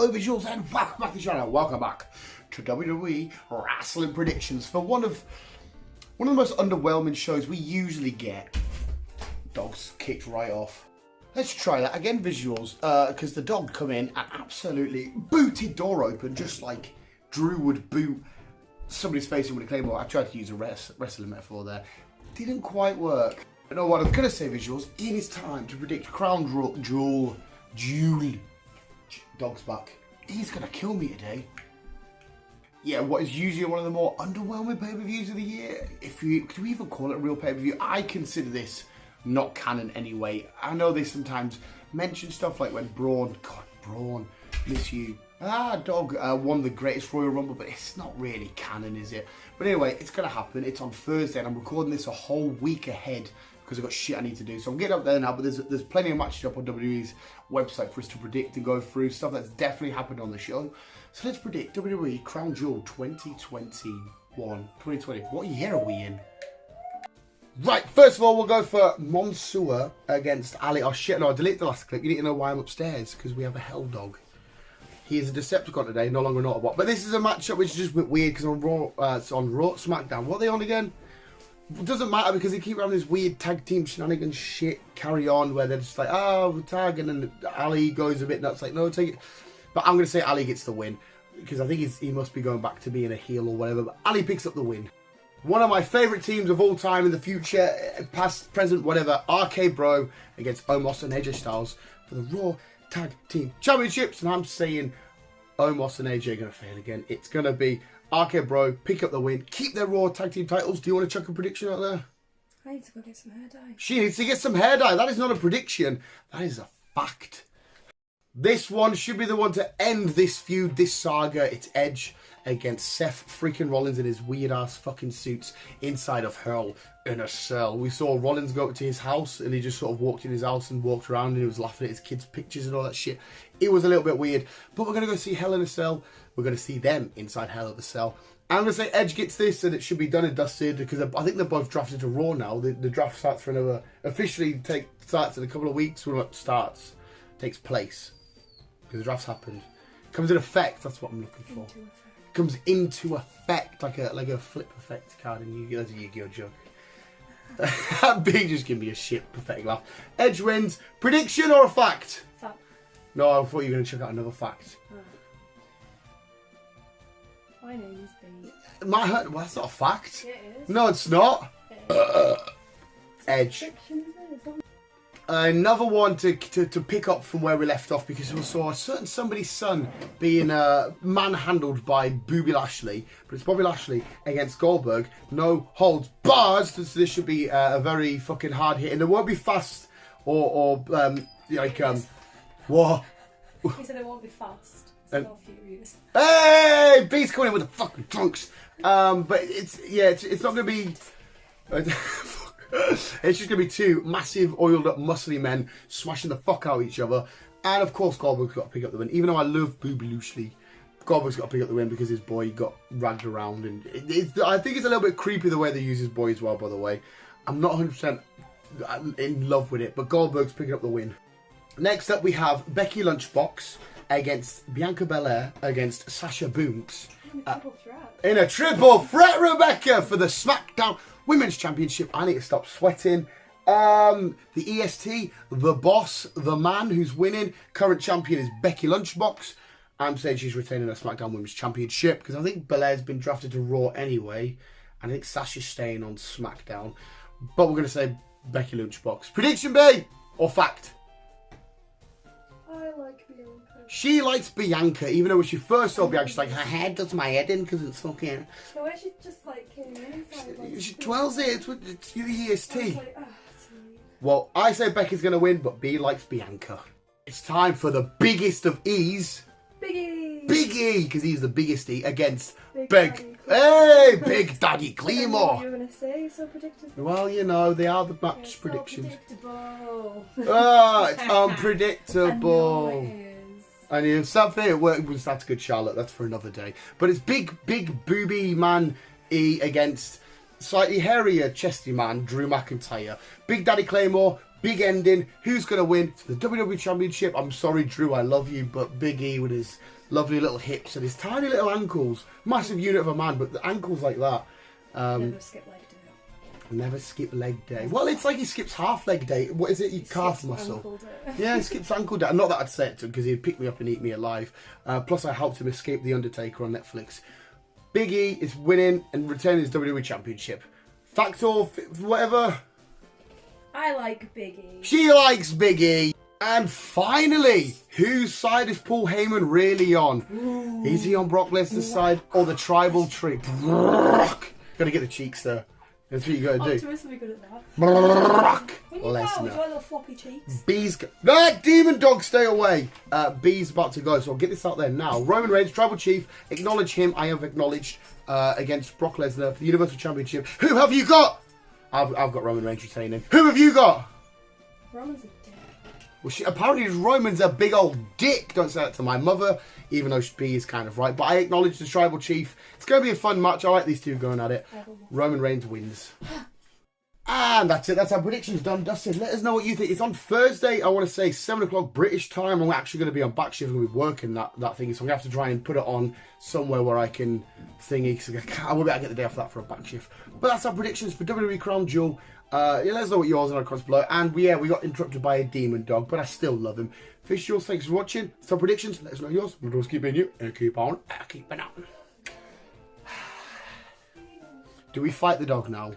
Hello visuals and welcome back to the channel. Welcome back to WWE Wrestling Predictions for one of the most underwhelming shows we usually get. Dogs kicked right off. Let's try that again, visuals, because the dog come in and absolutely booted door open, just like Drew would boot somebody's face in with a claymore. I tried to use a wrestling metaphor there. Didn't quite work. You know what I was going to say, visuals? It is time to predict Crown Jewel. Dog's back. He's going to kill me today. Yeah, what is usually one of the more underwhelming pay-per-views of the year. Can we even call it a real pay-per-view? I consider this not canon anyway. I know they sometimes mention stuff like when Braun, miss you. Dog won the greatest Royal Rumble, but it's not really canon, is it? But anyway, it's going to happen. It's on Thursday, and I'm recording this a whole week ahead because I've got shit I need to do. So I'm getting up there now, but there's plenty of matches up on WWE's website for us to predict and go through. Stuff that's definitely happened on the show. So let's predict WWE Crown Jewel 2020. What year are we in? Right, first of all, we'll go for Mansoor against Ali. Oh shit, no, I deleted the last clip. You need to know why I'm upstairs, because we have a hell dog. He is a Decepticon today, no longer an Autobot. But this is a matchup which is just a bit weird because on Raw, it's on Raw, SmackDown. What are they on again? It doesn't matter because they keep having this weird tag team shenanigans shit carry on where they're just like, oh, we're tag, and then Ali goes a bit nuts, like, no, take it. But I'm going to say Ali gets the win because I think he must be going back to being a heel or whatever. But Ali picks up the win. One of my favourite teams of all time in the future, past, present, whatever, RK Bro against Omos and AJ Styles for the Raw Tag Team Championships, and I'm saying Omos and AJ are going to fail again. It's going to be RK Bro pick up the win, keep their Raw Tag Team titles. Do you want to chuck a prediction out there? I need to go get some hair dye. She needs to get some hair dye. That is not a prediction. That is a fact. This one should be the one to end this feud, this saga. It's Edge against Seth freaking Rollins in his weird ass fucking suits inside of Hell in a Cell. We saw Rollins go up to his house and he just sort of walked in his house and walked around and he was laughing at his kids' pictures and all that shit. It was a little bit weird, but we're going to go see Hell in a Cell. We're going to see them inside Hell in a Cell. I'm going to say Edge gets this and it should be done and dusted because I think they're both drafted to Raw now. The draft starts for another, officially starts in a couple of weeks. Well, not starts, takes place because the draft's happened. Comes in effect, that's what I'm looking for. Comes into effect like a flip effect card in Yu-Gi-Oh! That's a Yu-Gi-Oh! Joke. That big just give me a shit pathetic laugh. Edge wins. Prediction or a fact? Fact. No, I thought you were going to check out another fact. My name's B. Well, that's not a fact. Yeah, it is. No, it's not. Edge. Another one to pick up from where we left off because we saw a certain somebody's son being manhandled by Bobby Lashley, but it's Bobby Lashley against Goldberg. No holds barred. So this should be a very fucking hard hit, and it won't be fast or what? He said it won't be fast. It's not furious. Hey, B's coming in with the fucking trunks. But it's not gonna be. It's just going to be two massive, oiled up, muscly men smashing the fuck out of each other. And of course, Goldberg's got to pick up the win. Even though I love Bobby Lashley, Goldberg's got to pick up the win because his boy got dragged around. And I think it's a little bit creepy the way they use his boy as well, by the way. I'm not 100% in love with it, but Goldberg's picking up the win. Next up, we have Becky Lunchbox against Bianca Belair against Sasha Banks. In a triple threat, Rebecca, for the SmackDown Women's Championship. I need to stop sweating. The EST, the boss, the man who's winning. Current champion is Becky Lunchbox. I'm saying she's retaining her SmackDown Women's Championship because I think Belair's been drafted to Raw anyway. And I think Sasha's staying on SmackDown. But we're going to say Becky Lunchbox. Prediction B or fact? I like Bianca. She likes Bianca, even though when she first saw Bianca, she's like, her head does my head in because it's fucking. So where she just like came in, she twirls it. It's the EST. Like, well, I say Becky's gonna win, but B likes Bianca. It's time for the biggest of E's. Biggie, because he's the biggest E against Big Big Daddy Claymore. What you were gonna say? So predictable. Well, you know they are the match predictions. Predictable. It's unpredictable. I know it is. And you something was that's good, Charlotte. That's for another day. But it's big booby man E against slightly hairier chesty man Drew McIntyre. Big Daddy Claymore, Big ending. Who's going to win? It's the WWE Championship. I'm sorry, Drew, I love you, but Big E with his lovely little hips and his tiny little ankles. Massive unit of a man, but the ankles like that. Never skip leg day. Never skip leg day. Well, it's like he skips half leg day. What is it? Your calf muscle. Yeah, he skips ankle day. Not that I'd say it to him because he'd pick me up and eat me alive. Plus, I helped him escape The Undertaker on Netflix. Big E is winning and retaining his WWE Championship. Fact or whatever. I like Big E. She likes Big E. And finally, whose side is Paul Heyman really on? Ooh. Is he on Brock Lesnar's side or the tribal tree? Brock. Gotta get the cheeks there. That's what you gotta do. Optimus will be good at that. Brock When you Lesnar. bow with your little floppy cheeks. Demon Dog, stay away. B's about to go, so I'll get this out there now. Roman Reigns, Tribal Chief, acknowledge him. I have acknowledged against Brock Lesnar for the Universal Championship. Who have you got? I've got Roman Reigns retaining. Who have you got? Roman's a dick. Well, apparently Roman's a big old dick. Don't say that to my mother, even though B is kind of right. But I acknowledge the Tribal Chief. It's going to be a fun match. I like these two going at it. Roman Reigns wins. And that's it. That's our predictions done, dusted. Let us know what you think. It's on Thursday, I want to say 7 o'clock British time. I'm actually going to be on back shift. I'm going to be working that thing. So I'm going to have to try and put it on somewhere where I can thingy. Because I will be able to get the day off that for a back shift. But that's our predictions for WWE Crown Jewel. Let us know what yours are in the comments below. And we got interrupted by a demon dog, but I still love him. Fish yours, thanks for watching. So predictions, let us know yours. We'll just keep being you and keep on keeping on. Do we fight the dog now?